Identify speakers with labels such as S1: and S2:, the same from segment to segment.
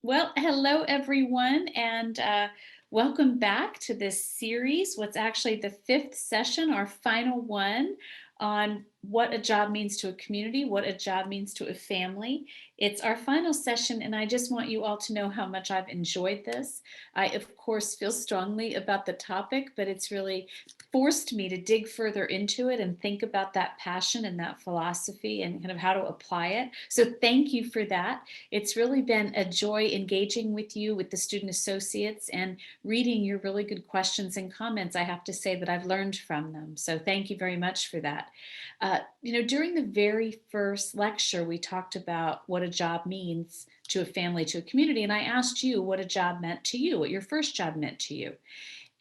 S1: Well, hello everyone, and welcome back to this series. What's actually the fifth session, our final one on what a job means to a community, what a job means to a family. It's our final session, and I just want you all to know how much I've enjoyed this. I, of course, feel strongly about the topic, but it's really forced me to dig further into it and think about that passion and that philosophy and kind of how to apply it. So thank you for that. It's really been a joy engaging with you, with the student associates, and reading your really good questions and comments. I have to say that I've learned from them. So thank you very much for that. During the very first lecture, we talked about what a job means to a family, to a community. And I asked you what a job meant to you, what your first job meant to you.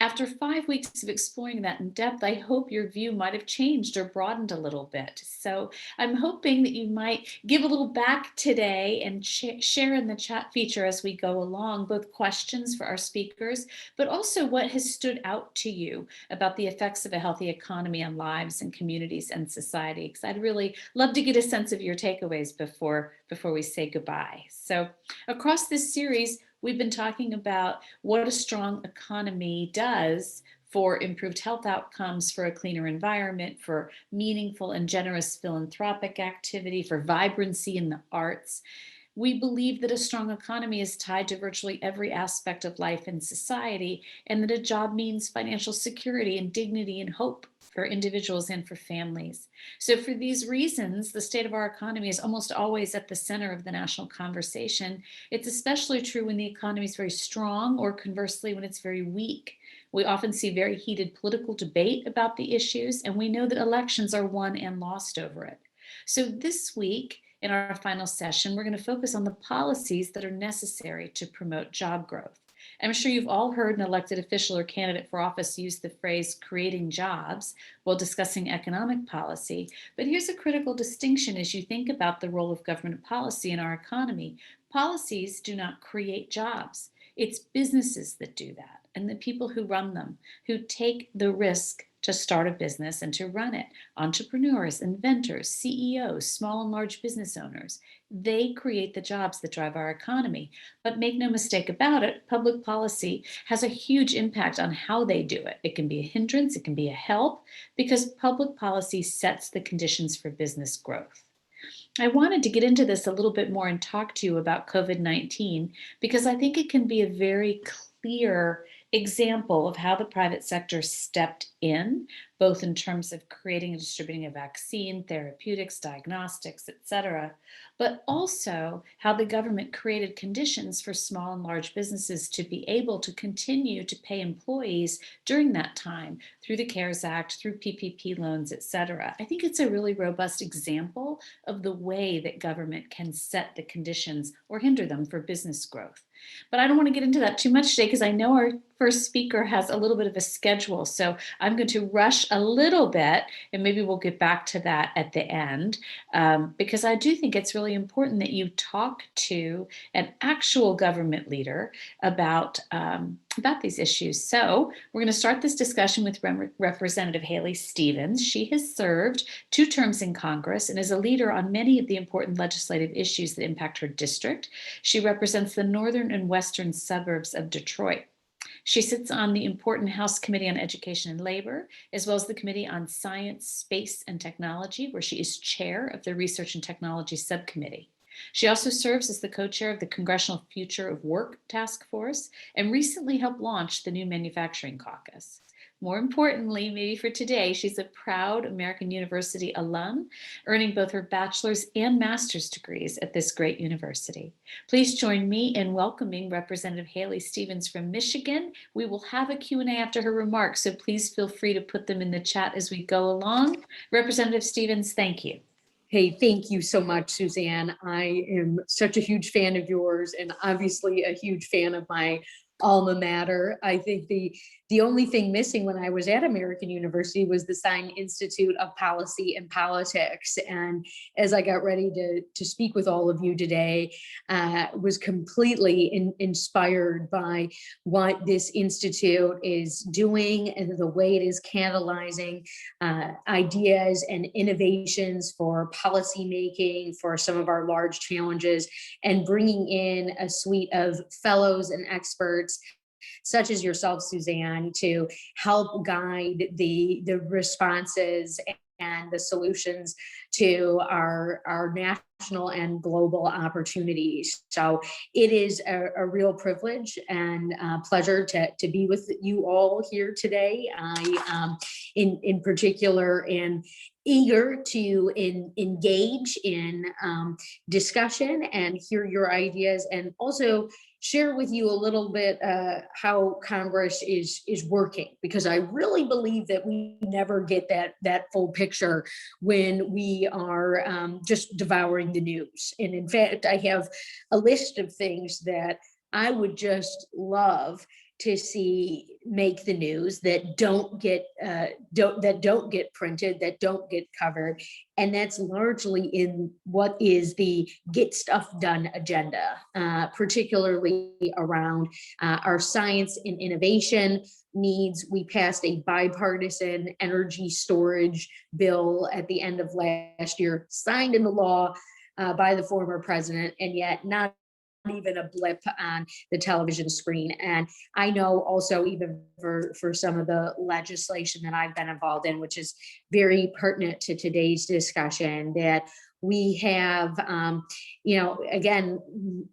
S1: After 5 weeks of exploring that in depth, I hope your view might have changed or broadened a little bit. So I'm hoping that you might give a little back today and share in the chat feature as we go along, both questions for our speakers, but also what has stood out to you about the effects of a healthy economy on lives and communities and society. Because I'd really love to get a sense of your takeaways before we say goodbye. So across this series, we've been talking about what a strong economy does for improved health outcomes, for a cleaner environment, for meaningful and generous philanthropic activity, for vibrancy in the arts. We believe that a strong economy is tied to virtually every aspect of life and society, and that a job means financial security and dignity and hope for individuals and for families. So for these reasons, the state of our economy is almost always at the center of the national conversation. It's especially true when the economy is very strong, or conversely, when it's very weak. We often see very heated political debate about the issues, and we know that elections are won and lost over it. So this week, in our final session, we're going to focus on the policies that are necessary to promote job growth. I'm sure you've all heard an elected official or candidate for office use the phrase creating jobs while discussing economic policy. But here's a critical distinction as you think about the role of government policy in our economy. Policies do not create jobs. It's businesses that do that, and the people who run them, who take the risk to start a business and to run it. Entrepreneurs, inventors, CEOs, small and large business owners, they create the jobs that drive our economy. But make no mistake about it, public policy has a huge impact on how they do it. It can be a hindrance, it can be a help, because public policy sets the conditions for business growth. I wanted to get into this a little bit more and talk to you about COVID-19 because I think it can be a very clear example of how the private sector stepped in, both in terms of creating and distributing a vaccine, therapeutics, diagnostics, etc., but also how the government created conditions for small and large businesses to be able to continue to pay employees during that time through the CARES Act, through PPP loans, etc. I think it's a really robust example of the way that government can set the conditions or hinder them for business growth. But I don't want to get into that too much today because I know our first speaker has a little bit of a schedule. So I'm going to rush a little bit, and maybe we'll get back to that at the end, because I do think it's really important that you talk to an actual government leader about about these issues. So we're going to start this discussion with Representative Haley Stevens. She has served 2 terms in Congress and is a leader on many of the important legislative issues that impact her district. She represents the northern and western suburbs of Detroit. She sits on the important House Committee on Education and Labor, as well as the Committee on Science, Space, and Technology, where she is chair of the Research and Technology Subcommittee. She also serves as the co-chair of the Congressional Future of Work Task Force and recently helped launch the new Manufacturing Caucus. More importantly, maybe for today, she's a proud American University alum, earning both her bachelor's and master's degrees at this great university. Please join me in welcoming Representative Haley Stevens from Michigan. We will have a Q&A after her remarks, so please feel free to put them in the chat as we go along. Representative Stevens, thank you.
S2: Hey, thank you so much, Suzanne. I am such a huge fan of yours and obviously a huge fan of my alma mater. I think the only thing missing when I was at American University was the Stein Institute of Policy and Politics. And as I got ready to speak with all of you today, was completely inspired by what this institute is doing and the way it is catalyzing ideas and innovations for policymaking for some of our large challenges, and bringing in a suite of fellows and experts such as yourself, Suzanne, to help guide the responses and the solutions to our national and global opportunities. So it is a real privilege and a pleasure to be with you all here today. I, in particular, am eager to engage in discussion and hear your ideas, and also share with you a little bit how Congress is working, because I really believe that we never get that full picture when we are just devouring the news. And in fact, I have a list of things that I would just love to see make the news that don't get printed, that don't get covered, and that's largely in what is the get stuff done agenda, particularly around our science and innovation needs. We passed a bipartisan energy storage bill at the end of last year, signed into law by the former president, and yet not even a blip on the television screen. And I know also even for some of the legislation that I've been involved in, which is very pertinent to today's discussion, that we have, again,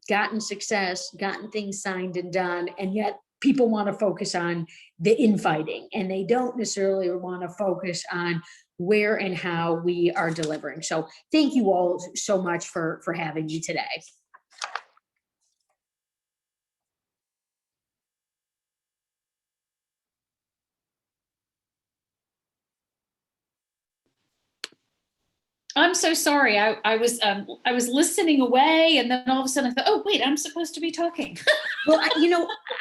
S2: gotten success, gotten things signed and done, and yet people want to focus on the infighting, and they don't necessarily want to focus on where and how we are delivering. So thank you all so much for having me today.
S1: I'm so sorry. I was listening away, and then all of a sudden I thought, oh wait, I'm supposed to be talking.
S2: Well,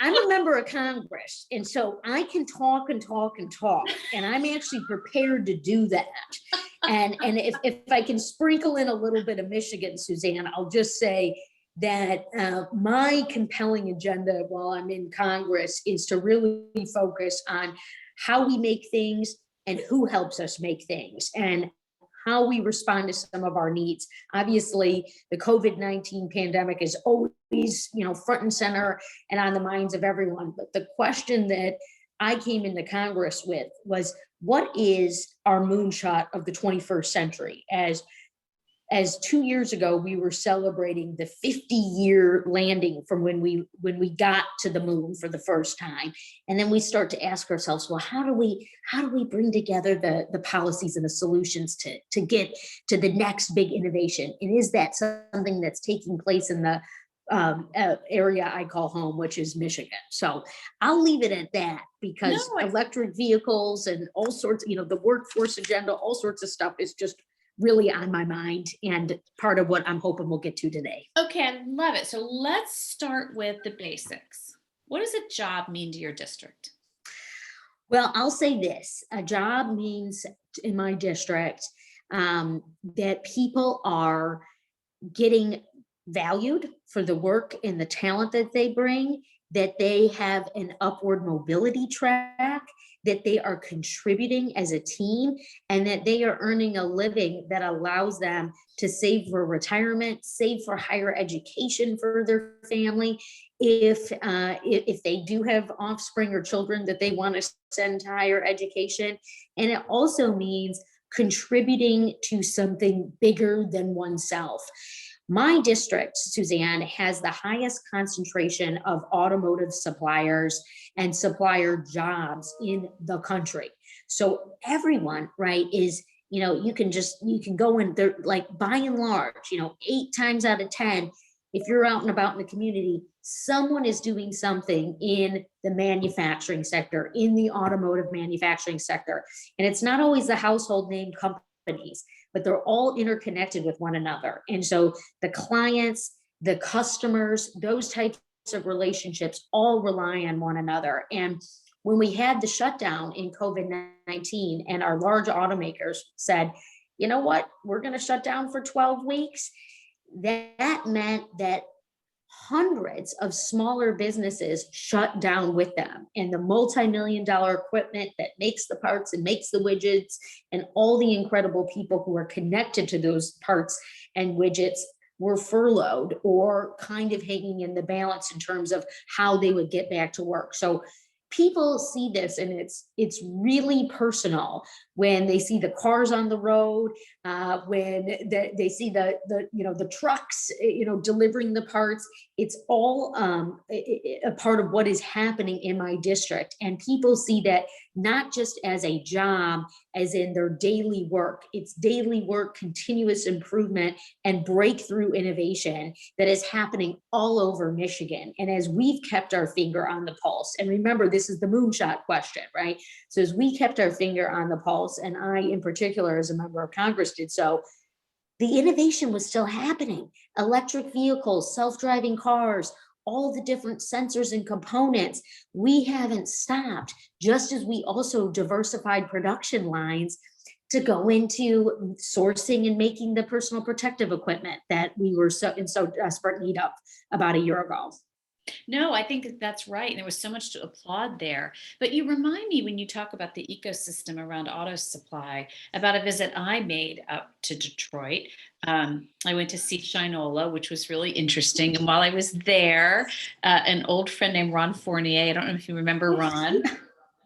S2: I'm a member of Congress, and so I can talk and talk and talk, and I'm actually prepared to do that. And if I can sprinkle in a little bit of Michigan, Suzanne, I'll just say that my compelling agenda while I'm in Congress is to really focus on how we make things and who helps us make things, and how we respond to some of our needs. Obviously, the COVID-19 pandemic is always, front and center and on the minds of everyone. But the question that I came into Congress with was, what is our moonshot of the 21st century? As 2 years ago, we were celebrating the 50-year landing from when we got to the moon for the first time. And then we start to ask ourselves, well, how do we bring together the policies and the solutions to get to the next big innovation? And is that something that's taking place in the area I call home, which is Michigan? So I'll leave it at that, because electric vehicles and all sorts, the workforce agenda, all sorts of stuff is just really on my mind, and part of what I'm hoping we'll get to today.
S1: Okay, I love it. So let's start with the basics. What does a job mean to your district?
S2: Well, I'll say this. A job means in my district that people are getting valued for the work and the talent that they bring, that they have an upward mobility track, that they are contributing as a team, and that they are earning a living that allows them to save for retirement, save for higher education for their family. If they do have offspring or children that they want to send to higher education. And it also means contributing to something bigger than oneself. My district, Suzanne, has the highest concentration of automotive suppliers and supplier jobs in the country. So everyone, right, is, you can go in there, like, by and large, 8 times out of 10, if you're out and about in the community, someone is doing something in the manufacturing sector, in the automotive manufacturing sector. And it's not always the household name companies, but they're all interconnected with one another. And so the clients, the customers, those types of relationships all rely on one another. And when we had the shutdown in COVID-19 and our large automakers said, you know what, we're going to shut down for 12 weeks, that meant that hundreds of smaller businesses shut down with them, and the multi-million-dollar equipment that makes the parts and makes the widgets and all the incredible people who are connected to those parts and widgets were furloughed or kind of hanging in the balance in terms of how they would get back to work. So people see this, and it's really personal when they see the cars on the road, when they see the trucks, delivering the parts. It's all a part of what is happening in my district, and people see that not just as a job, as in their daily work. It's daily work, continuous improvement, and breakthrough innovation that is happening all over Michigan. And as we've kept our finger on the pulse, and remember, this is the moonshot question, right? So as we kept our finger on the pulse, and I in particular as a member of Congress did so, the innovation was still happening. Electric vehicles, self-driving cars, all the different sensors and components. We haven't stopped, just as we also diversified production lines to go into sourcing and making the personal protective equipment that we were in so desperate need of about a year ago.
S1: No, I think that's right. And there was so much to applaud there. But you remind me, when you talk about the ecosystem around auto supply, about a visit I made up to Detroit. I went to see Shinola, which was really interesting. And while I was there, an old friend named Ron Fournier, I don't know if you remember Ron,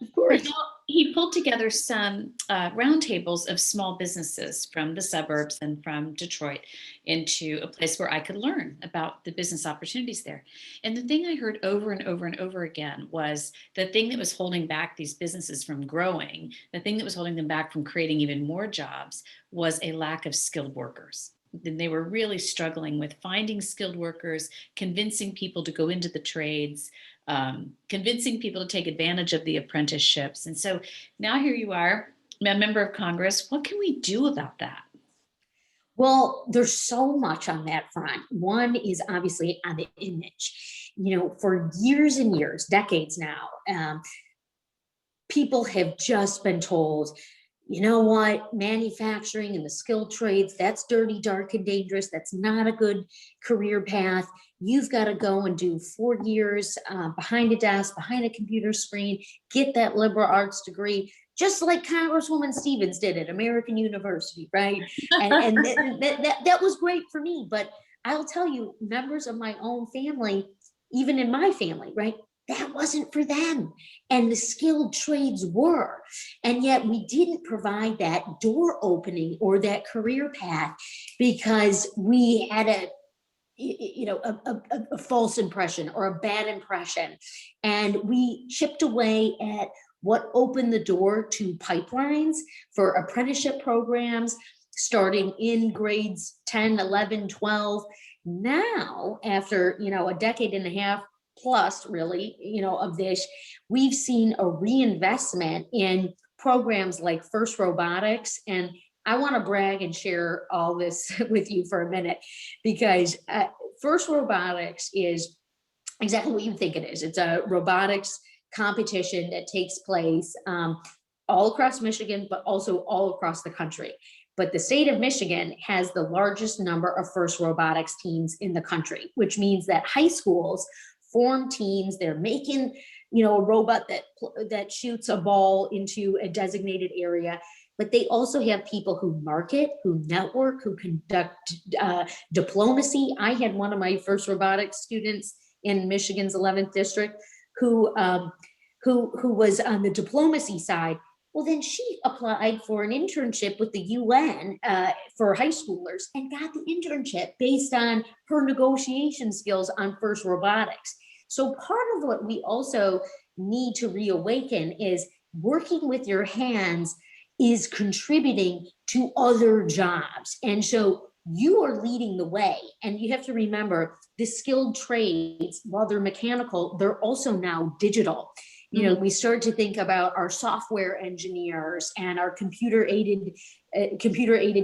S2: Of course.
S1: he pulled together some roundtables of small businesses from the suburbs and from Detroit into a place where I could learn about the business opportunities there. And the thing I heard over and over and over again was the thing that was holding back these businesses from growing, the thing that was holding them back from creating even more jobs, was a lack of skilled workers. And they were really struggling with finding skilled workers, convincing people to go into the trades, convincing people to take advantage of the apprenticeships. And so now here you are, a member of Congress. What can we do about that?
S2: Well, there's so much on that front. One is obviously on the image. For years and years, decades now, people have just been told, you know what, manufacturing and the skilled trades, that's dirty, dark, and dangerous. That's not a good career path. You've got to go and do 4 years behind a desk, behind a computer screen, get that liberal arts degree, just like Congresswoman Stevens did at American University, right? And that was great for me. But I'll tell you, members of my own family, even in my family, right, that wasn't for them. And the skilled trades were. And yet we didn't provide that door opening or that career path because we had a false impression or a bad impression. And we chipped away at what opened the door to pipelines for apprenticeship programs starting in grades 10, 11, 12. Now, after, a decade and a half plus really, of this, we've seen a reinvestment in programs like First Robotics. And I want to brag and share all this with you for a minute, because First Robotics is exactly what you think it is. It's a robotics competition that takes place all across Michigan, but also all across the country. But the state of Michigan has the largest number of FIRST robotics teams in the country, which means that high schools form teams. They're making, a robot that shoots a ball into a designated area. But they also have people who market, who network, who conduct diplomacy. I had one of my first robotics students in Michigan's 11th district who was on the diplomacy side. Well, then she applied for an internship with the UN for high schoolers and got the internship based on her negotiation skills on FIRST Robotics. So part of what we also need to reawaken is working with your hands is contributing to other jobs. And so you are leading the way. And you have to remember the skilled trades, while they're mechanical, they're also now digital. We start to think about our software engineers and our computer aided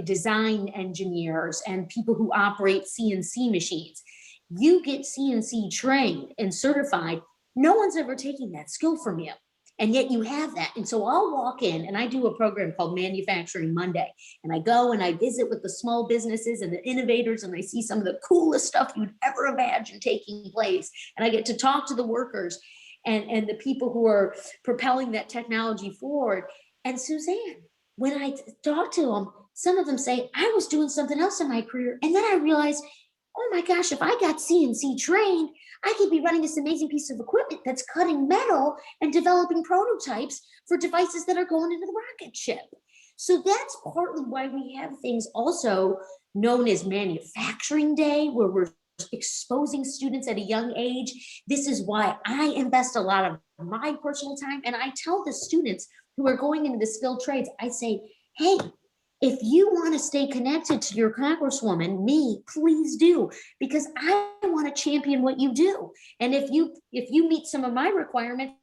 S2: design engineers and people who operate CNC machines. You get CNC trained and certified, no one's ever taking that skill from you. And yet you have that. And so I'll walk in and I do a program called Manufacturing Monday. And I go and I visit with the small businesses and the innovators, and I see some of the coolest stuff you'd ever imagine taking place. And I get to talk to the workers and the people who are propelling that technology forward. And Suzanne, when I talk to them, some of them say, I was doing something else in my career. And then I realized, oh my gosh, if I got CNC trained, I could be running this amazing piece of equipment that's cutting metal and developing prototypes for devices that are going into the rocket ship. So that's partly why we have things also known as Manufacturing Day, where we're exposing students at a young age. This is why I invest a lot of my personal time. And I tell the students who are going into the skilled trades, I say, hey, if you want to stay connected to your congresswoman, me, please do, because I want to champion what you do. And if you meet some of my requirements,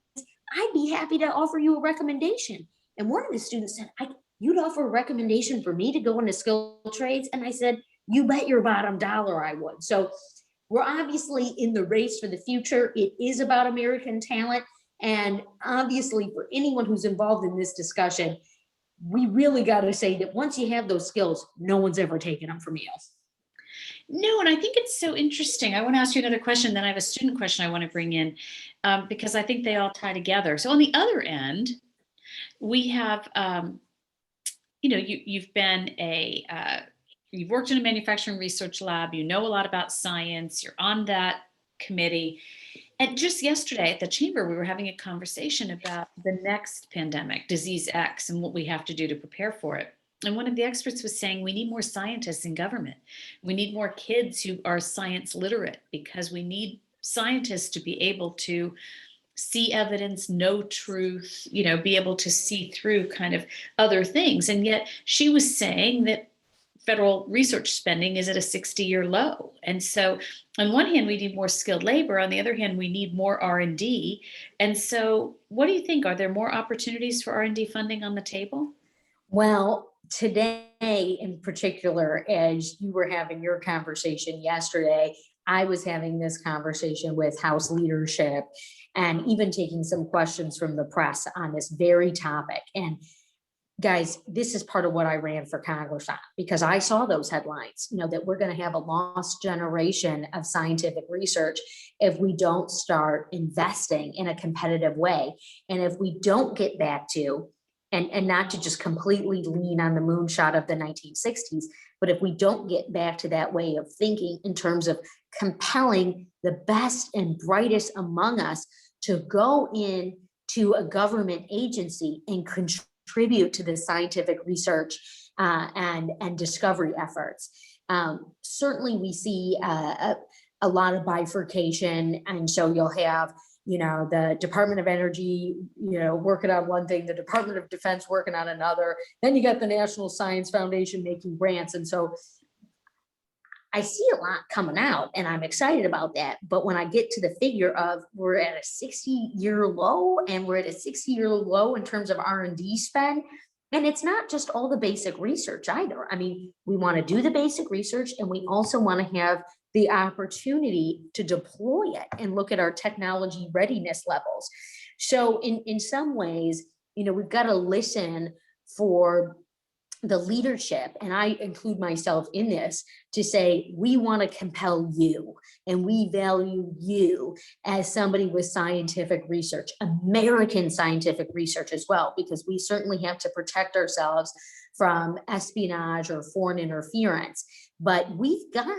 S2: I'd be happy to offer you a recommendation. And one of the students said, you'd offer a recommendation for me to go into skilled trades? And I said, you bet your bottom dollar I would. So we're obviously in the race for the future. It is about American talent. And obviously for anyone who's involved in this discussion, we really got to say that once you have those skills, no one's ever taken them from you.
S1: No, and I think it's so interesting. I want to ask you another question, then I have a student question I want to bring in because I think they all tie together. So on the other end, we have, you've been you've worked in a manufacturing research lab, you know a lot about science, you're on that committee. And just yesterday at the chamber, we were having a conversation about the next pandemic, disease X, and what we have to do to prepare for it. And one of the experts was saying we need more scientists in government. We need more kids who are science literate, because we need scientists to be able to see evidence, know truth, be able to see through kind of other things. And yet she was saying that federal research spending is at a 60-year low. And so on one hand, we need more skilled labor. On the other hand, we need more R&D. And so what do you think? Are there more opportunities for R&D funding on the table?
S2: Well, today in particular, as you were having your conversation yesterday, I was having this conversation with House leadership and even taking some questions from the press on this very topic. And guys, this is part of what I ran for Congress on, because I saw those headlines, that we're going to have a lost generation of scientific research if we don't start investing in a competitive way. And if we don't get back to, and not to just completely lean on the moonshot of the 1960s, but if we don't get back to that way of thinking in terms of compelling the best and brightest among us to go in to a government agency and contribute to the scientific research and discovery efforts. Certainly we see a lot of bifurcation. And so you'll have, the Department of Energy, working on one thing, the Department of Defense working on another. Then you got the National Science Foundation making grants. And so I see a lot coming out and I'm excited about that. But when I get to the figure of we're at a 60-year low, and we're at a 60-year low in terms of R&D spend, and it's not just all the basic research either. I mean, we want to do the basic research, and we also want to have the opportunity to deploy it and look at our technology readiness levels. So in some ways, we've got to listen for the leadership, and I include myself in this, to say, we want to compel you and we value you as somebody with scientific research, American scientific research as well, because we certainly have to protect ourselves from espionage or foreign interference. But we've got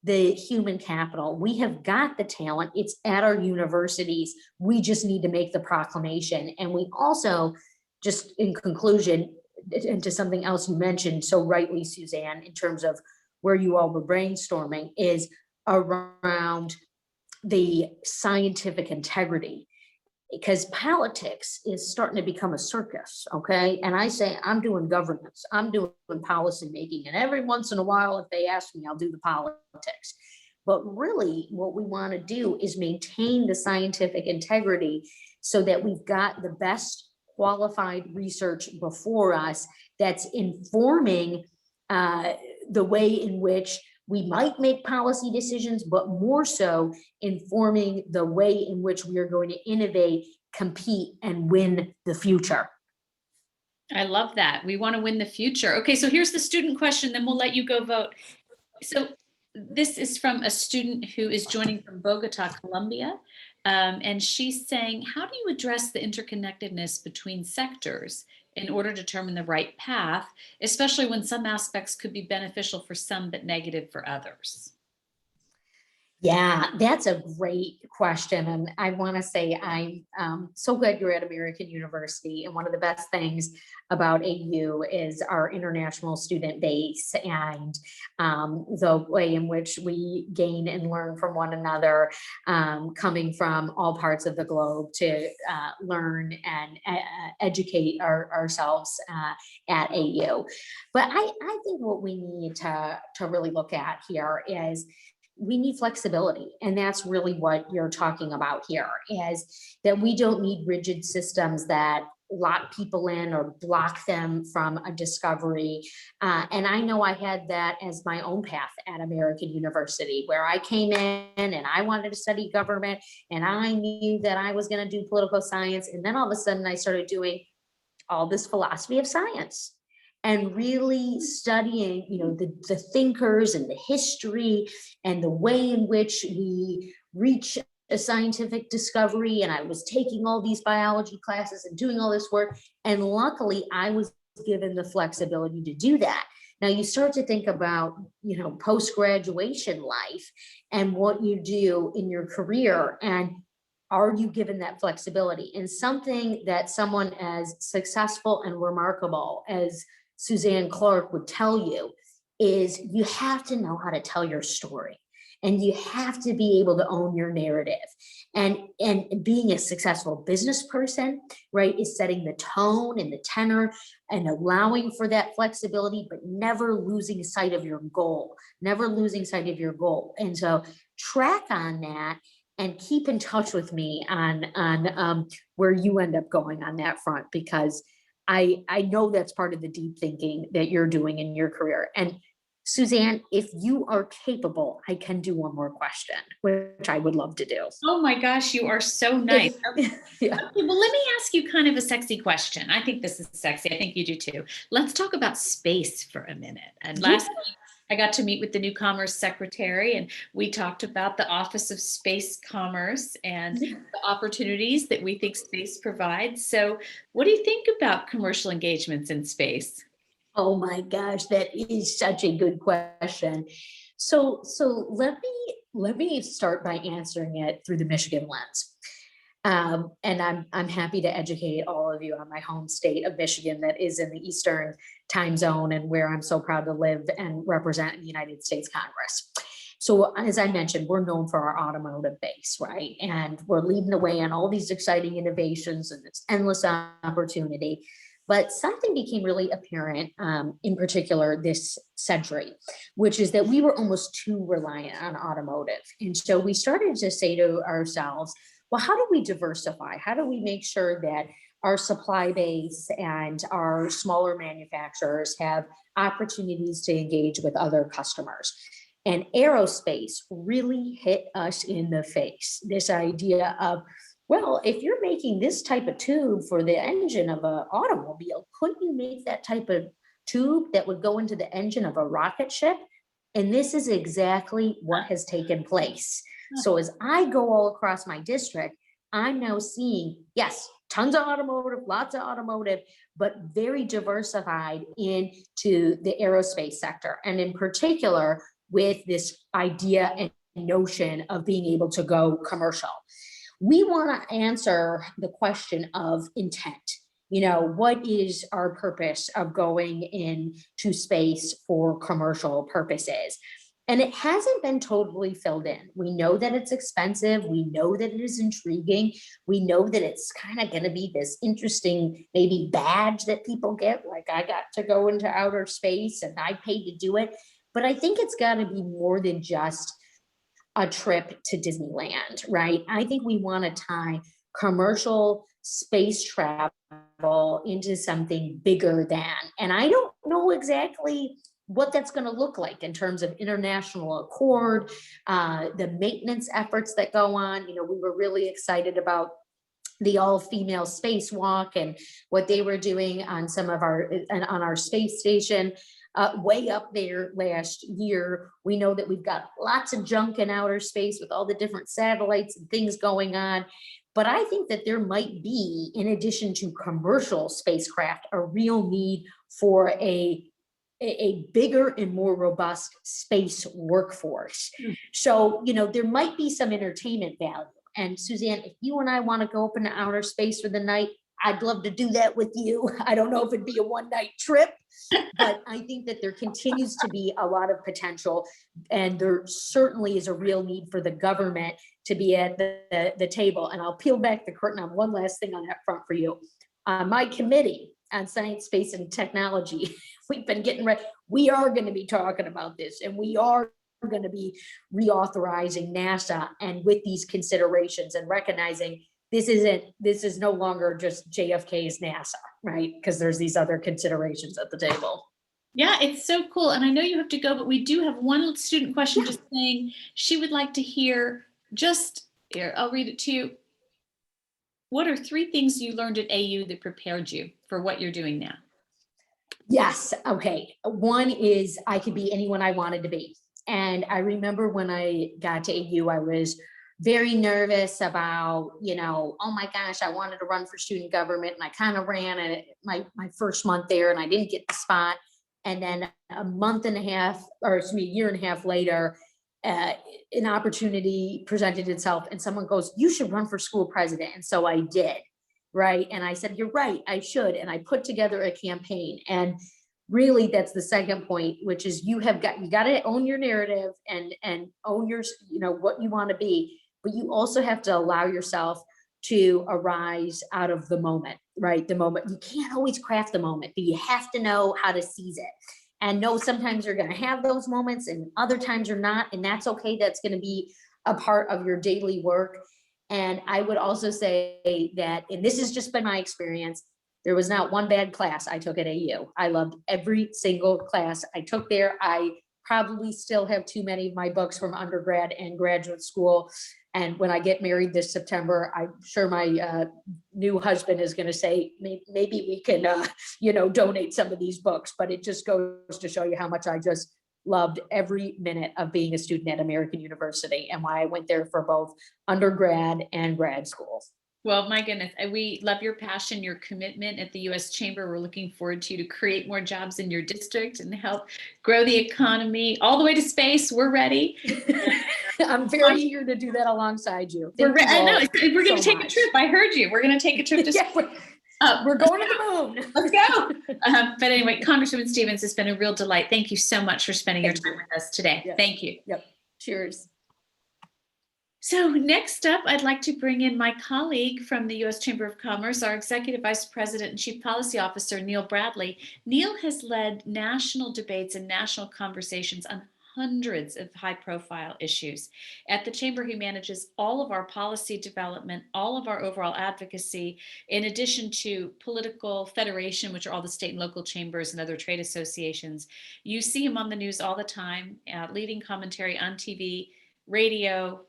S2: the human capital, we have got the talent, it's at our universities. We just need to make the proclamation. And we also, just in conclusion, into something else you mentioned so rightly, Suzanne, in terms of where you all were brainstorming, is around the scientific integrity, because politics is starting to become a circus. Okay. And I say, I'm doing governance, I'm doing policy making. And every once in a while, if they ask me, I'll do the politics. But really, what we want to do is maintain the scientific integrity so that we've got the best qualified research before us that's informing the way in which we might make policy decisions, but more so informing the way in which we are going to innovate, compete, and win the future.
S1: I love that. We want to win the future. Okay, so here's the student question, then we'll let you go vote. So this is from a student who is joining from Bogota, Colombia. And she's saying, how do you address the interconnectedness between sectors in order to determine the right path, especially when some aspects could be beneficial for some but negative for others?
S2: Yeah, that's a great question. And I want to say I'm so glad you're at American University. And one of the best things about AU is our international student base, and the way in which we gain and learn from one another, coming from all parts of the globe to learn and educate ourselves at AU. But I think what we need to really look at here is we need flexibility. And that's really what you're talking about here, is that we don't need rigid systems that lock people in or block them from a discovery. And I know I had that as my own path at American University, where I came in and I wanted to study government, and I knew that I was going to do political science. And then all of a sudden I started doing all this philosophy of science and really studying, the thinkers and the history and the way in which we reach a scientific discovery. And I was taking all these biology classes and doing all this work. And luckily, I was given the flexibility to do that. Now you start to think about, post-graduation life and what you do in your career, and are you given that flexibility? And something that someone as successful and remarkable as Suzanne Clark would tell you is you have to know how to tell your story, and you have to be able to own your narrative. And being a successful business person, right, is setting the tone and the tenor and allowing for that flexibility, but never losing sight of your goal, And so track on that and keep in touch with me on where you end up going on that front, because I know that's part of the deep thinking that you're doing in your career. And Suzanne, if you are capable, I can do one more question, which I would love to do.
S1: Oh my gosh, you are so nice.
S2: Yeah.
S1: Okay, well, let me ask you kind of a sexy question. I think this is sexy. I think you do too. Let's talk about space for a minute. And last week, I got to meet with the new Commerce Secretary, and we talked about the Office of Space Commerce and the opportunities that we think space provides. So, what do you think about commercial engagements in space?
S2: Oh my gosh, that is such a good question. So let me start by answering it through the Michigan lens. And I'm happy to educate all of you on my home state of Michigan, that is in the Eastern time zone, and where I'm so proud to live and represent in the United States Congress. So as I mentioned, we're known for our automotive base, right? And we're leading the way on all these exciting innovations and this endless opportunity. But something became really apparent, in particular this century, which is that we were almost too reliant on automotive. And so we started to say to ourselves, well, how do we diversify? How do we make sure that our supply base and our smaller manufacturers have opportunities to engage with other customers? And aerospace really hit us in the face. This idea of, well, if you're making this type of tube for the engine of an automobile, couldn't you make that type of
S3: tube that would go into the engine of a rocket ship. And this is exactly what has taken place. So as I go all across my district, I'm now seeing, yes, tons of automotive, lots of automotive, but very diversified into the aerospace sector. And in particular, with this idea and notion of being able to go commercial. We want to answer the question of intent. What is our purpose of going into space for commercial purposes? And it hasn't been totally filled in. We know that it's expensive. We know that it is intriguing. We know that it's kind of going to be this interesting, maybe badge that people get, like I got to go into outer space and I paid to do it. But I think it's got to be more than just a trip to Disneyland, right? I think we want to tie commercial space travel into something bigger than, and I don't know exactly what that's going to look like in terms of international accord, the maintenance efforts that go on. We were really excited about the all-female spacewalk and what they were doing on on our space station. Way up there last year. We know that we've got lots of junk in outer space with all the different satellites and things going on. But I think that there might be, in addition to commercial spacecraft, a real need for a bigger and more robust space workforce. So, there might be some entertainment value. And Suzanne, if you and I want to go up into outer space for the night, I'd love to do that with you. I don't know if it'd be a one-night trip, but I think that there continues to be a lot of potential, and there certainly is a real need for the government to be at the table. And I'll peel back the curtain on one last thing on that front for you. My committee on science, space, and technology, we've been getting ready. We are going to be talking about this, and we are going to be reauthorizing NASA, and with these considerations and recognizing this is no longer just JFK's NASA, right? Because there's these other considerations at the table.
S1: Yeah, it's so cool. And I know you have to go, but we do have one student question just saying she would like to hear here, I'll read it to you. What are 3 things you learned at AU that prepared you for what you're doing now?
S3: Yes. Okay. One is I could be anyone I wanted to be. And I remember when I got to AU, I was very nervous about, oh my gosh, I wanted to run for student government, and I kind of ran at my first month there and I didn't get the spot. And then a year and a half later, an opportunity presented itself and someone goes, you should run for school president. And so I did. Right. And I said, you're right, I should. And I put together a campaign. And really, that's the second point, which is you got to own your narrative and own your, what you want to be. But you also have to allow yourself to arise out of the moment, right? The moment. You can't always craft the moment, but you have to know how to seize it. And know sometimes you're going to have those moments and other times you're not. And that's okay. That's going to be a part of your daily work. And I would also say that, and this has just been my experience, there was not one bad class I took at AU. I loved every single class I took there. I probably still have too many of my books from undergrad and graduate school. And when I get married this September, I'm sure my new husband is going to say, maybe we can, donate some of these books. But it just goes to show you how much I just loved every minute of being a student at American University, and why I went there for both undergrad and grad school.
S1: Well, my goodness, we love your passion, your commitment at the U.S. Chamber. We're looking forward to you to create more jobs in your district and help grow the economy all the way to space. We're ready.
S3: I'm very eager to do that alongside you.
S1: We're going to take a trip. I heard you. We're going to take a trip to space.
S3: We're going to the moon.
S1: Let's go. But anyway, Congresswoman Stevens, it's been a real delight. Thank you so much for spending your time with us today.
S3: Yes.
S1: Thank you.
S3: Yep. Cheers.
S1: So next up, I'd like to bring in my colleague from the U.S. Chamber of Commerce, our Executive Vice President and Chief Policy Officer, Neil Bradley. Neil has led national debates and national conversations on hundreds of high-profile issues. At the Chamber, he manages all of our policy development, all of our overall advocacy, in addition to political federation, which are all the state and local chambers and other trade associations. You see him on the news all the time, leading commentary on TV, radio,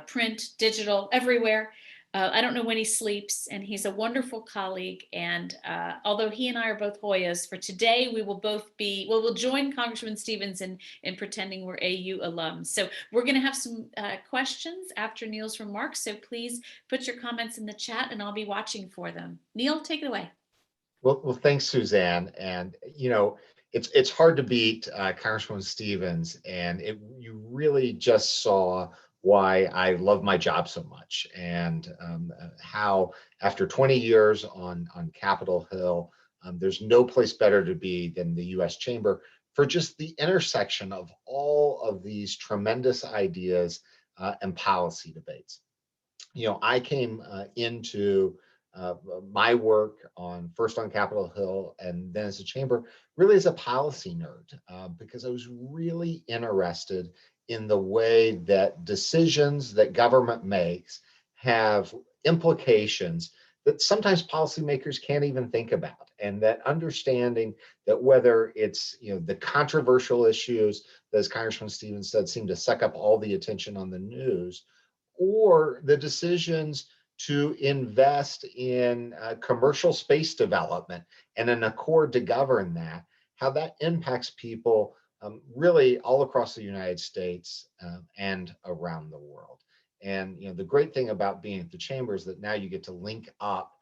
S1: print, digital, everywhere. I don't know when he sleeps, and he's a wonderful colleague. And although he and I are both Hoyas, for today we will both be, well, we'll join Congressman Stevens in pretending we're AU alums. So we're going to have some questions after Neil's remarks. So please put your comments in the chat, and I'll be watching for them. Neil, take it away.
S4: Well, thanks, Suzanne. And it's hard to beat Congresswoman Stevens, and you really just saw why I love my job so much, and how after 20 years on Capitol Hill, there's no place better to be than the U.S. Chamber for just the intersection of all of these tremendous ideas and policy debates. I came into my work first on Capitol Hill and then as a chamber, really as a policy nerd, because I was really interested in the way that decisions that government makes have implications that sometimes policymakers can't even think about, and that understanding that whether it's the controversial issues that, as Congressman Stevens said, seem to suck up all the attention on the news, or the decisions to invest in commercial space development and an accord to govern that, how that impacts people really all across the United States and around the world. And the great thing about being at the chamber is that now you get to link up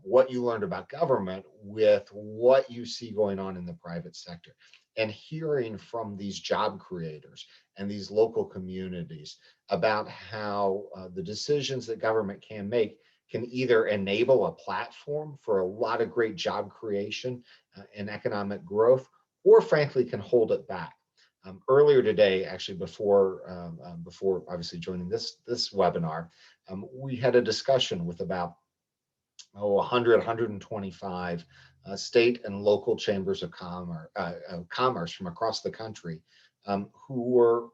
S4: what you learned about government with what you see going on in the private sector, and hearing from these job creators and these local communities about how the decisions that government can make can either enable a platform for a lot of great job creation and economic growth, or frankly can hold it back. Earlier today, actually before obviously joining this webinar, we had a discussion with about 100, 125 state and local chambers of commerce from across the country, who were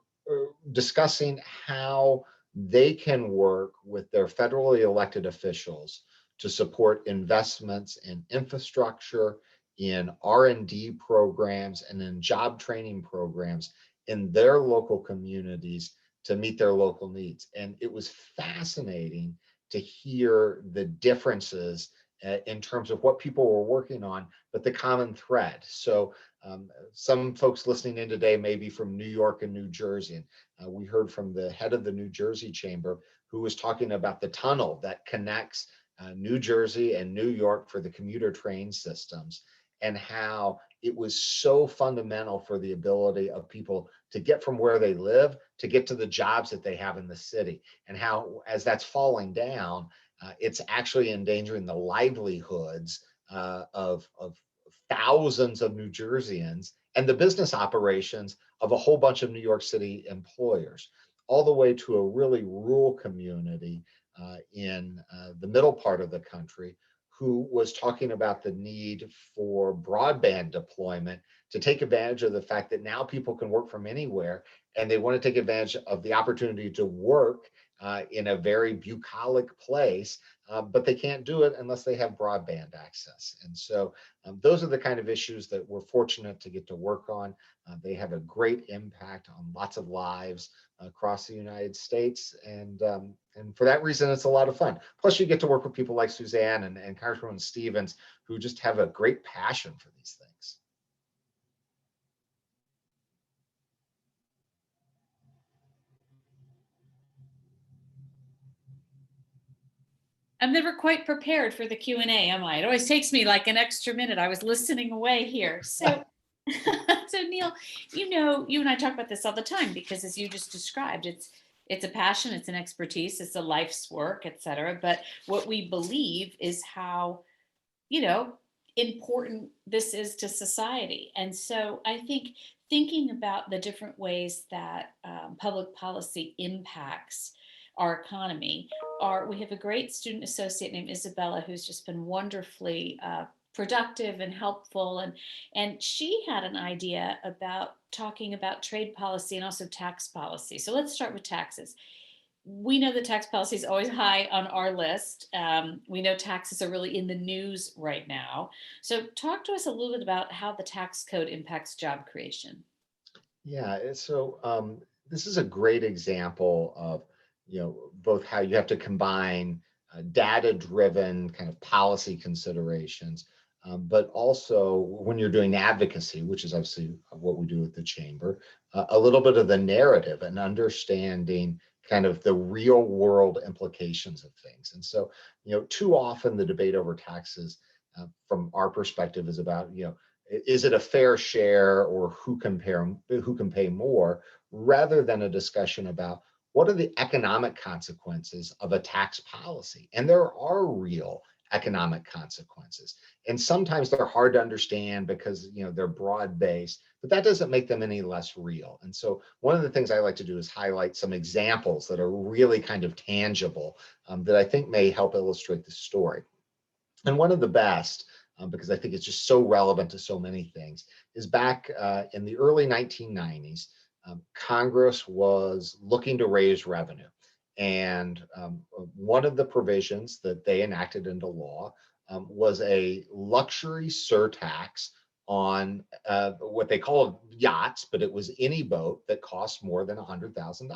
S4: discussing how they can work with their federally elected officials to support investments in infrastructure, in R&D programs, and in job training programs in their local communities to meet their local needs. And it was fascinating to hear the differences in terms of what people were working on, but the common thread. So some folks listening in today may be from New York and New Jersey. And we heard from the head of the New Jersey Chamber, who was talking about the tunnel that connects New Jersey and New York for the commuter train systems, and how it was so fundamental for the ability of people to get from where they live to get to the jobs that they have in the city, and how, as that's falling down, it's actually endangering the livelihoods of thousands of New Jerseyans and the business operations of a whole bunch of New York City employers, all the way to a really rural community in the middle part of the country, who was talking about the need for broadband deployment to take advantage of the fact that now people can work from anywhere, and they want to take advantage of the opportunity to work in a very bucolic place, but they can't do it unless they have broadband access. And so those are the kind of issues that we're fortunate to get to work on. They have a great impact on lots of lives across the United States, and for that reason, it's a lot of fun. Plus, you get to work with people like Suzanne and Congresswoman Stevens, who just have a great passion for these things.
S1: I'm never quite prepared for the Q&A, am I? It always takes me like an extra minute. I was listening away here. So, so Neil, you and I talk about this all the time, because as you just described, it's a passion, it's an expertise, it's a life's work, et cetera. But what we believe is how, important this is to society. And so I think thinking about the different ways that public policy impacts our economy, we have a great student associate named Isabella, who's just been wonderfully productive and helpful, and she had an idea about talking about trade policy and also tax policy. So let's start with taxes. We know that tax policy is always high on our list. We know taxes are really in the news right now. So talk to us a little bit about how the tax code impacts job creation.
S4: Yeah, so this is a great example of both how you have to combine data-driven kind of policy considerations, but also when you're doing advocacy, which is obviously what we do with the chamber, a little bit of the narrative and understanding kind of the real world implications of things. And so, too often the debate over taxes from our perspective is about, is it a fair share or who can pay more, rather than a discussion about what are the economic consequences of a tax policy. And there are real economic consequences. And sometimes they're hard to understand because they're broad based, but that doesn't make them any less real. And so one of the things I like to do is highlight some examples that are really kind of tangible, that I think may help illustrate the story. And one of the best, because I think it's just so relevant to so many things, is back in the early 1990s. Congress was looking to raise revenue. And one of the provisions that they enacted into law was a luxury surtax on what they called yachts, but it was any boat that cost more than $100,000.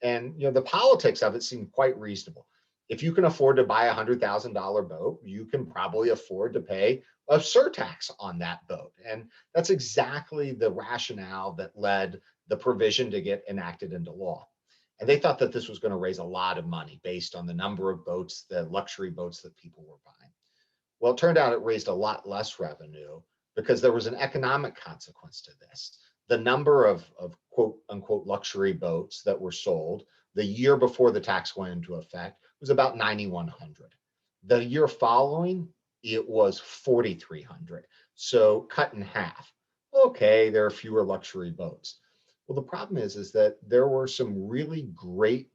S4: And the politics of it seemed quite reasonable. If you can afford to buy a $100,000 boat, you can probably afford to pay a surtax on that boat. And that's exactly the rationale that led the provision to get enacted into law. And they thought that this was going to raise a lot of money based on the number of boats, the luxury boats that people were buying. Well, it turned out it raised a lot less revenue because there was an economic consequence to this. The number of quote unquote luxury boats that were sold the year before the tax went into effect was about 9,100. The year following, it was 4,300. So cut in half. Okay, there are fewer luxury boats. Well, the problem is that there were some really great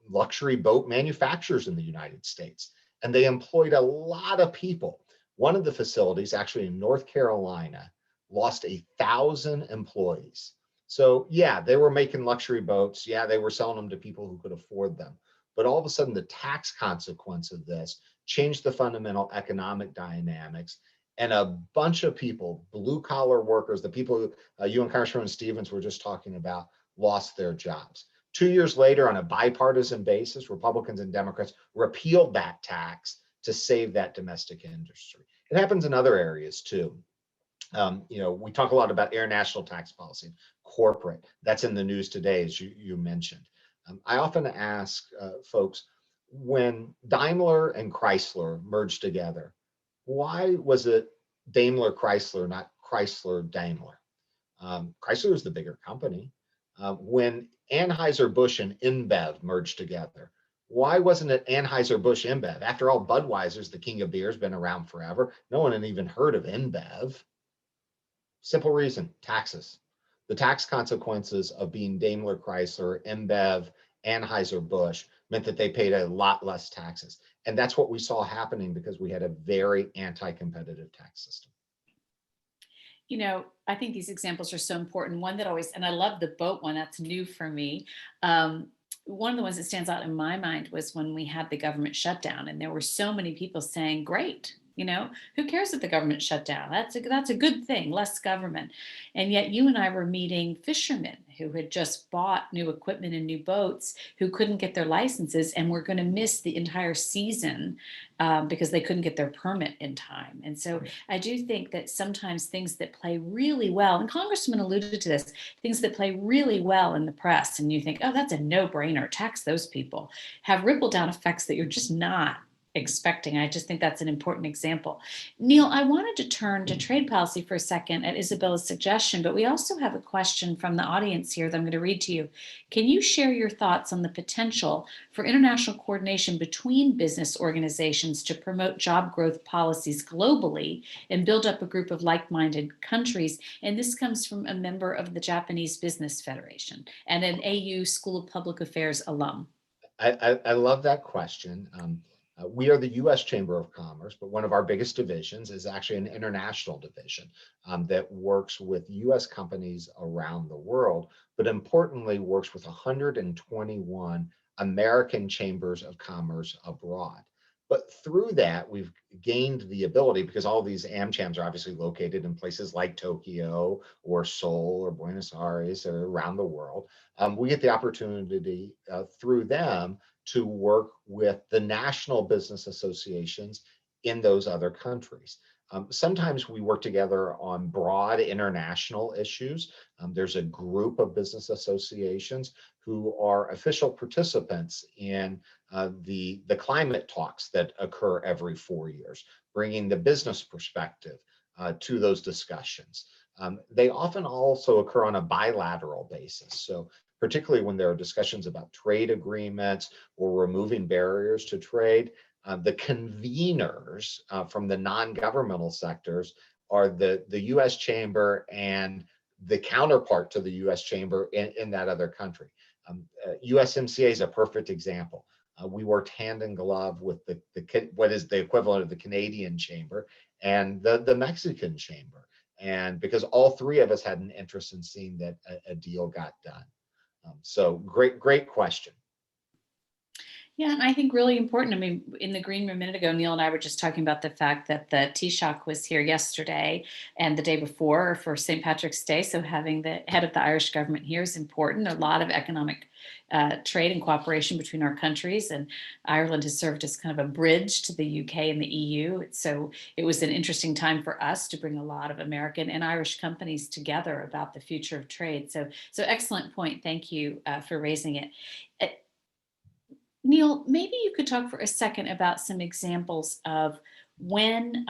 S4: luxury boat manufacturers in the United States, and they employed a lot of people. One of the facilities, actually in North Carolina, lost 1,000 employees. So yeah, they were making luxury boats. Yeah, they were selling them to people who could afford them. But all of a sudden, the tax consequence of this changed the fundamental economic dynamics. And a bunch of people, blue collar workers, the people you and Congresswoman Stevens were just talking about, lost their jobs. 2 years later, on a bipartisan basis, Republicans and Democrats repealed that tax to save that domestic industry. It happens in other areas too. We talk a lot about international tax policy, corporate. That's in the news today, as you mentioned. I often ask folks, when Daimler and Chrysler merged together, why was it Daimler Chrysler, not Chrysler Daimler? Chrysler is the bigger company. When Anheuser-Busch and InBev merged together, why wasn't it Anheuser-Busch InBev? After all, Budweiser's the king of beers, been around forever. No one had even heard of InBev. Simple reason, taxes. The tax consequences of being Daimler Chrysler, InBev, Anheuser-Busch meant that they paid a lot less taxes. And that's what we saw happening because we had a very anti-competitive tax system.
S1: I think these examples are so important. One that always, and I love the boat one, that's new for me. One of the ones that stands out in my mind was when we had the government shutdown, and there were so many people saying, great, who cares if the government shut down? That's a good thing, less government. And yet you and I were meeting fishermen who had just bought new equipment and new boats, who couldn't get their licenses and were going to miss the entire season because they couldn't get their permit in time. And so I do think that sometimes things that play really well, and Congressman alluded to this, things that play really well in the press, and you think, oh, that's a no-brainer, tax those people, have ripple down effects that you're just not expecting. I just think that's an important example. Neil, I wanted to turn to trade policy for a second at Isabella's suggestion, but we also have a question from the audience here that I'm going to read to you. Can you share your thoughts on the potential for international coordination between business organizations to promote job growth policies globally and build up a group of like-minded countries? And this comes from a member of the Japanese Business Federation and an AU School of Public Affairs alum.
S4: I love that question. We are the U.S. Chamber of Commerce, but one of our biggest divisions is actually an international division that works with U.S. companies around the world, but importantly works with 121 American chambers of commerce abroad. But through that, we've gained the ability, because all these AmChams are obviously located in places like Tokyo or Seoul or Buenos Aires or around the world. We get the opportunity through them to work with the national business associations in those other countries. Sometimes we work together on broad international issues. There's a group of business associations who are official participants in the climate talks that occur every 4 years, bringing the business perspective to those discussions. They often also occur on a bilateral basis. So particularly when there are discussions about trade agreements or removing barriers to trade, the conveners from the non-governmental sectors are the US Chamber and the counterpart to the US Chamber in that other country. USMCA is a perfect example. We worked hand in glove with what is the equivalent of the Canadian Chamber and the Mexican Chamber. And because all three of us had an interest in seeing that a deal got done. So great question.
S1: Yeah, and I think really important. I mean, in the green room a minute ago, Neil and I were just talking about the fact that the Taoiseach was here yesterday and the day before for St. Patrick's Day. So having the head of the Irish government here is important. A lot of economic trade and cooperation between our countries, and Ireland has served as kind of a bridge to the UK and the EU. So it was an interesting time for us to bring a lot of American and Irish companies together about the future of trade. So excellent point. Thank you for raising it. Neil, maybe you could talk for a second about some examples of when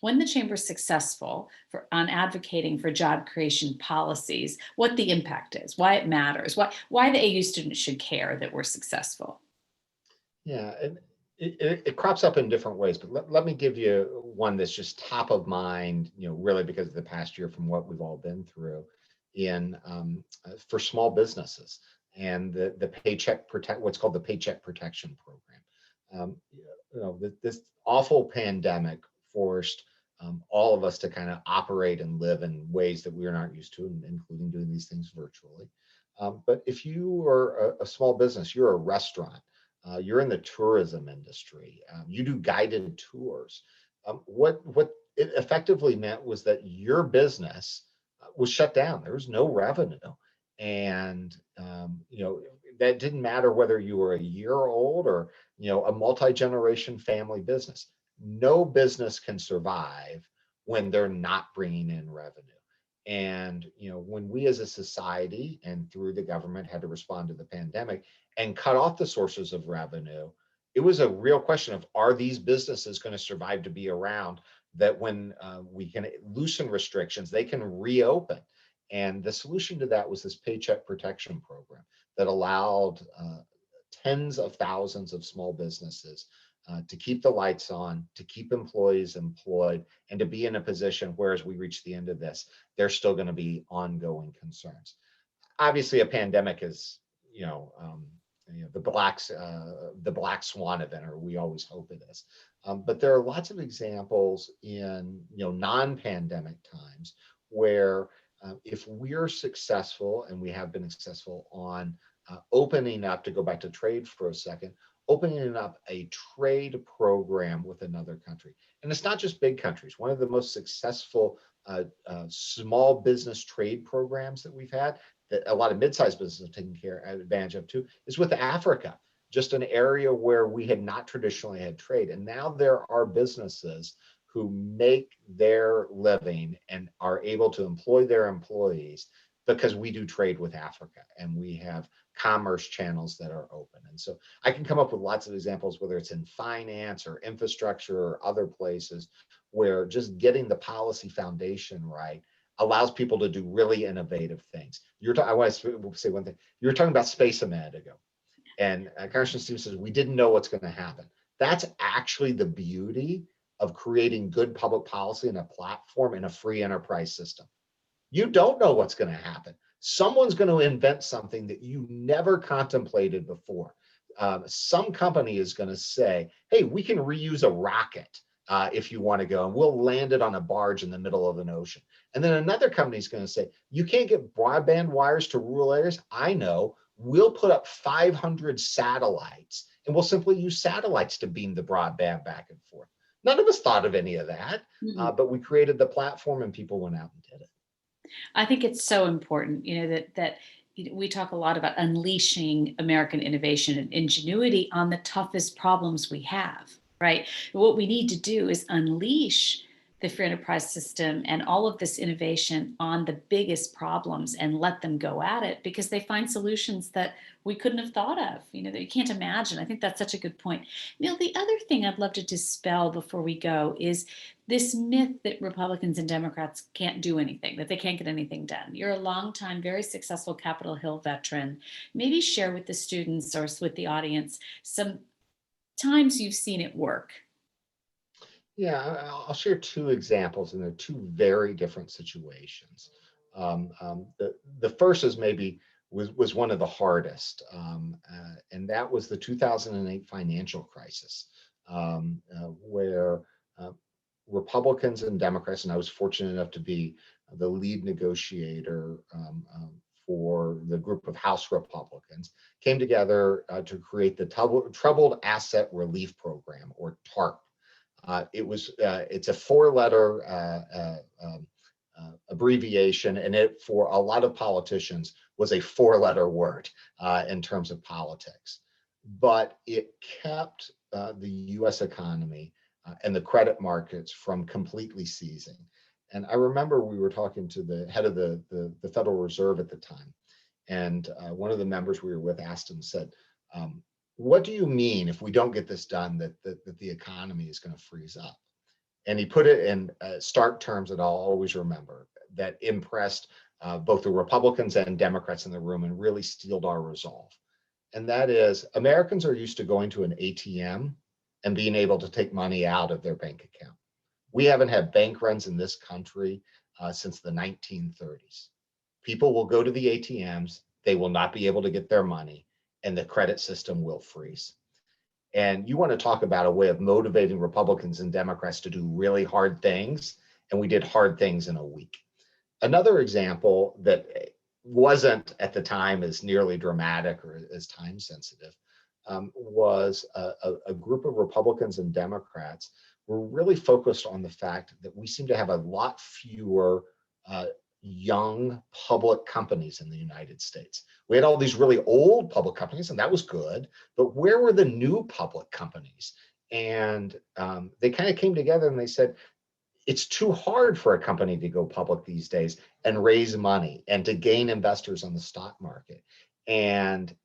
S1: the chamber is successful on advocating for job creation policies, what the impact is, why it matters, why the AU students should care that we're successful.
S4: Yeah, and it crops up in different ways, but let me give you one that's just top of mind, really because of the past year from what we've all been through in for small businesses and the what's called the Paycheck Protection Program. This awful pandemic forced all of us to kind of operate and live in ways that we aren't used to, including doing these things virtually. But if you are a small business, you're a restaurant, you're in the tourism industry, you do guided tours. What it effectively meant was that your business was shut down. There was no revenue. And, that didn't matter whether you were a year old or, a multi-generation family business. No business can survive when they're not bringing in revenue. And, when we as a society and through the government had to respond to the pandemic and cut off the sources of revenue, it was a real question of, are these businesses going to survive to be around, that when we can loosen restrictions, they can reopen. And the solution to that was this Paycheck Protection Program that allowed tens of thousands of small businesses to keep the lights on, to keep employees employed, and to be in a position where, as we reach the end of this, there's still going to be ongoing concerns. Obviously, a pandemic is, the black swan event, or we always hope it is. But there are lots of examples in non-pandemic times where if we're successful, and we have been successful on opening up, to go back to trade for a second, opening up a trade program with another country. And it's not just big countries. One of the most successful small business trade programs that we've had, that a lot of mid-sized businesses have taken advantage of too, is with Africa, just an area where we had not traditionally had trade. And now there are businesses who make their living and are able to employ their employees because we do trade with Africa and we have commerce channels that are open. And so I can come up with lots of examples, whether it's in finance or infrastructure or other places, where just getting the policy foundation right allows people to do really innovative things. I want to say one thing. You were talking about space a minute ago, and Congressman Stevens says, we didn't know what's going to happen. That's actually the beauty of creating good public policy and a platform in a free enterprise system. You don't know what's going to happen. Someone's going to invent something that you never contemplated before. Some company is going to say, hey, we can reuse a rocket if you want to go, and we'll land it on a barge in the middle of an ocean. And then another company is going to say, you can't get broadband wires to rural areas. I know, we'll put up 500 satellites, and we'll simply use satellites to beam the broadband back and forth. None of us thought of any of that, but we created the platform and people went out and did it.
S1: I think it's so important, that we talk a lot about unleashing American innovation and ingenuity on the toughest problems we have, right? What we need to do is unleash the free enterprise system and all of this innovation on the biggest problems and let them go at it, because they find solutions that we couldn't have thought of, that you can't imagine. I think that's such a good point. Neil, the other thing I'd love to dispel before we go is this myth that Republicans and Democrats can't do anything, that they can't get anything done. You're a longtime, very successful Capitol Hill veteran. Maybe share with the students or with the audience some times you've seen it work.
S4: Yeah, I'll share two examples, and they're two very different situations. The first is maybe was one of the hardest, and that was the 2008 financial crisis, where Republicans and Democrats, and I was fortunate enough to be the lead negotiator for the group of House Republicans, came together to create the Troubled Asset Relief Program, or TARP. It's a four-letter abbreviation, and it, for a lot of politicians, was a four-letter word in terms of politics. But it kept the U.S. economy and the credit markets from completely seizing. And I remember we were talking to the head of the Federal Reserve at the time, and one of the members we were with asked him, said, what do you mean if we don't get this done, that the economy is going to freeze up? And he put it in stark terms that I'll always remember, that impressed both the Republicans and Democrats in the room and really steeled our resolve. And that is, Americans are used to going to an ATM and being able to take money out of their bank account. We haven't had bank runs in this country since the 1930s. People will go to the ATMs, they will not be able to get their money, and the credit system will freeze. And you want to talk about a way of motivating Republicans and Democrats to do really hard things, and we did hard things in a week. Another example that wasn't at the time as nearly dramatic or as time sensitive was a group of Republicans and Democrats were really focused on the fact that we seem to have a lot fewer young public companies in the United States. We had all these really old public companies, and that was good, but where were the new public companies? And they kind of came together and they said, it's too hard for a company to go public these days and raise money and to gain investors on the stock market. And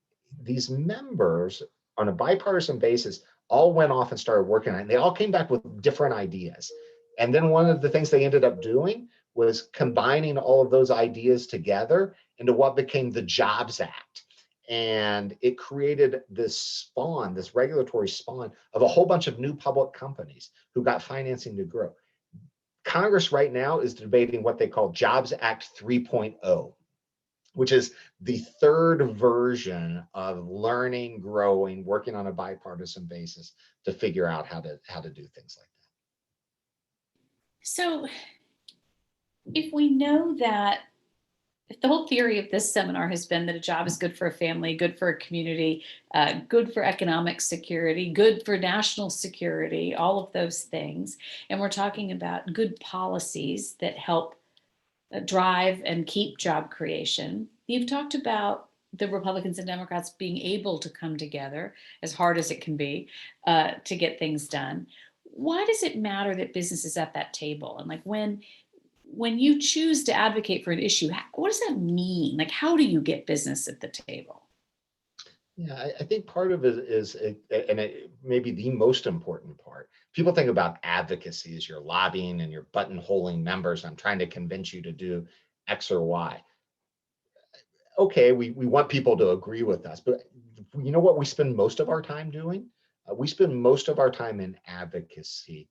S4: these members, on a bipartisan basis, all went off and started working on it. And they all came back with different ideas. And then one of the things they ended up doing was combining all of those ideas together into what became the Jobs Act. And it created this spawn, this regulatory spawn of a whole bunch of new public companies who got financing to grow. Congress right now is debating what they call Jobs Act 3.0, which is the third version of learning, growing, working on a bipartisan basis to figure out how to do things like that.
S1: So if we know that, if the whole theory of this seminar has been that a job is good for a family, good for a community, good for economic security, good for national security, all of those things, and we're talking about good policies that help drive and keep job creation, you've talked about the Republicans and Democrats being able to come together, as hard as it can be, to get things done. Why does it matter that business is at that table? And like when you choose to advocate for an issue, what does that mean? Like, how do you get business at the table?
S4: Yeah, I think part of it is, and it may be the most important part. People think about advocacy as you're lobbying and you're buttonholing members. I'm trying to convince you to do X or Y. Okay, we want people to agree with us, but you know what we spend most of our time doing? We spend most of our time in advocacy,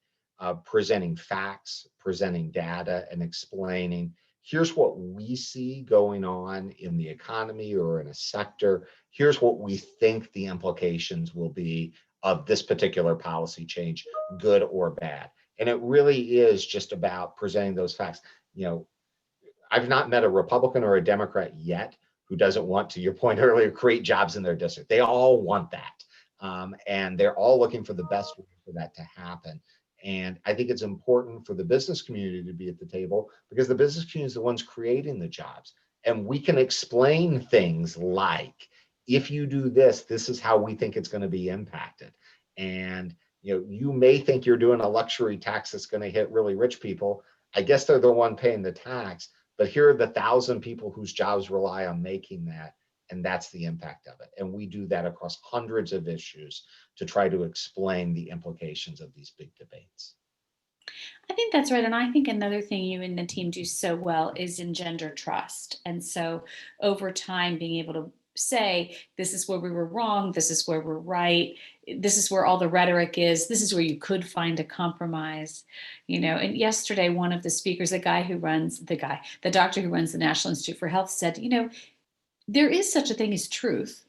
S4: presenting facts, presenting data, and explaining, here's what we see going on in the economy or in a sector. Here's what we think the implications will be of this particular policy change, good or bad. And it really is just about presenting those facts. I've not met a Republican or a Democrat yet who doesn't want, to your point earlier, create jobs in their district. They all want that. And they're all looking for the best way for that to happen. And I think it's important for the business community to be at the table, because the business community is the ones creating the jobs. And we can explain things like, if you do this, this is how we think it's going to be impacted. And you may think you're doing a luxury tax that's going to hit really rich people. I guess they're the one paying the tax, but here are the 1,000 people whose jobs rely on making that. And that's the impact of it. And we do that across hundreds of issues to try to explain the implications of these big debates.
S1: I think that's right. And I think another thing you and the team do so well is engender trust. And so over time, being able to say, this is where we were wrong, this is where we're right, this is where all the rhetoric is, this is where you could find a compromise. And yesterday, one of the speakers, the doctor who runs the National Institute for Health said, there is such a thing as truth,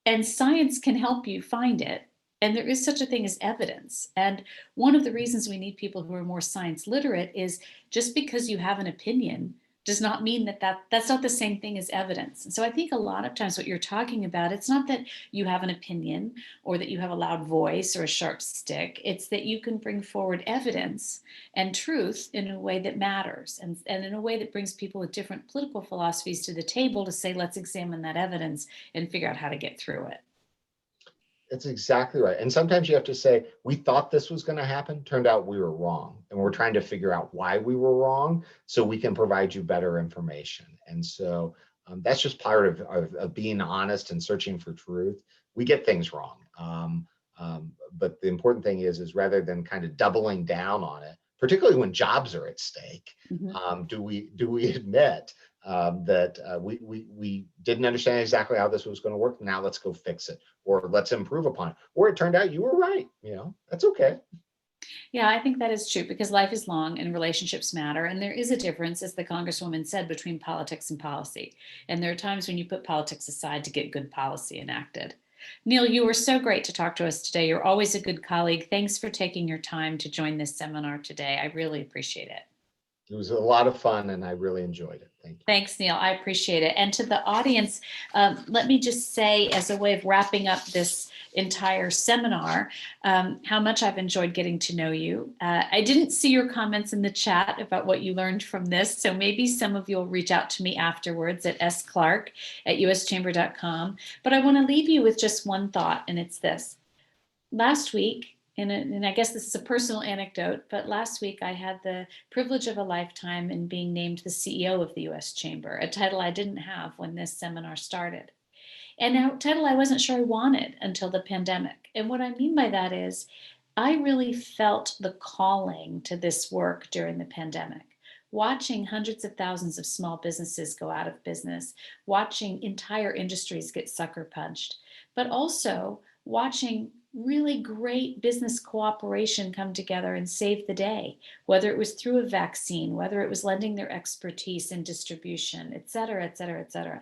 S1: and science can help you find it. And there is such a thing as evidence. And one of the reasons we need people who are more science literate is just because you have an opinion does not mean that's not the same thing as evidence. And so I think a lot of times what you're talking about, it's not that you have an opinion or that you have a loud voice or a sharp stick. It's that you can bring forward evidence and truth in a way that matters, and in a way that brings people with different political philosophies to the table to say, let's examine that evidence and figure out how to get through it.
S4: That's exactly right. And sometimes you have to say, we thought this was going to happen. Turned out we were wrong. And we're trying to figure out why we were wrong so we can provide you better information. And so that's just part of being honest and searching for truth. We get things wrong. But the important thing is rather than kind of doubling down on it, particularly when jobs are at stake, do we admit that we didn't understand exactly how this was going to work. Now let's go fix it, or let's improve upon it. Or it turned out you were right. That's okay.
S1: Yeah, I think that is true, because life is long and relationships matter. And there is a difference, as the Congresswoman said, between politics and policy. And there are times when you put politics aside to get good policy enacted. Neil, you were so great to talk to us today. You're always a good colleague. Thanks for taking your time to join this seminar today. I really appreciate it.
S4: It was a lot of fun and I really enjoyed it. Thank you.
S1: Thanks, Neil. I appreciate it. And to the audience, let me just say, as a way of wrapping up this entire seminar, how much I've enjoyed getting to know you. I didn't see your comments in the chat about what you learned from this, so maybe some of you will reach out to me afterwards at sclark@uschamber.com. But I want to leave you with just one thought, and it's this. Last week, and I guess this is a personal anecdote, but last week I had the privilege of a lifetime in being named the CEO of the U.S. Chamber, a title I didn't have when this seminar started. And a title I wasn't sure I wanted until the pandemic. And what I mean by that is I really felt the calling to this work during the pandemic. Watching hundreds of thousands of small businesses go out of business, watching entire industries get sucker punched, but also watching really great business cooperation come together and save the day, whether it was through a vaccine, whether it was lending their expertise in distribution, et cetera, et cetera, et cetera.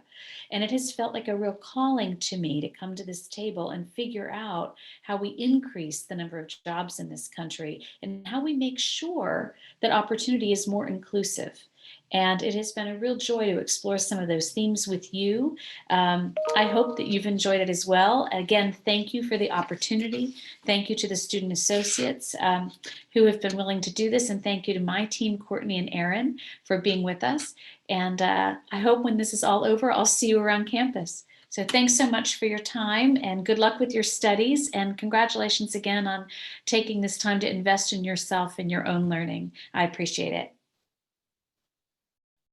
S1: And it has felt like a real calling to me to come to this table and figure out how we increase the number of jobs in this country and how we make sure that opportunity is more inclusive. And it has been a real joy to explore some of those themes with you. I hope that you've enjoyed it as well. Again, thank you for the opportunity. Thank you to the student associates who have been willing to do this. And thank you to my team, Courtney and Aaron, for being with us. And I hope when this is all over, I'll see you around campus. So thanks so much for your time, and good luck with your studies. And congratulations again on taking this time to invest in yourself and your own learning. I appreciate it.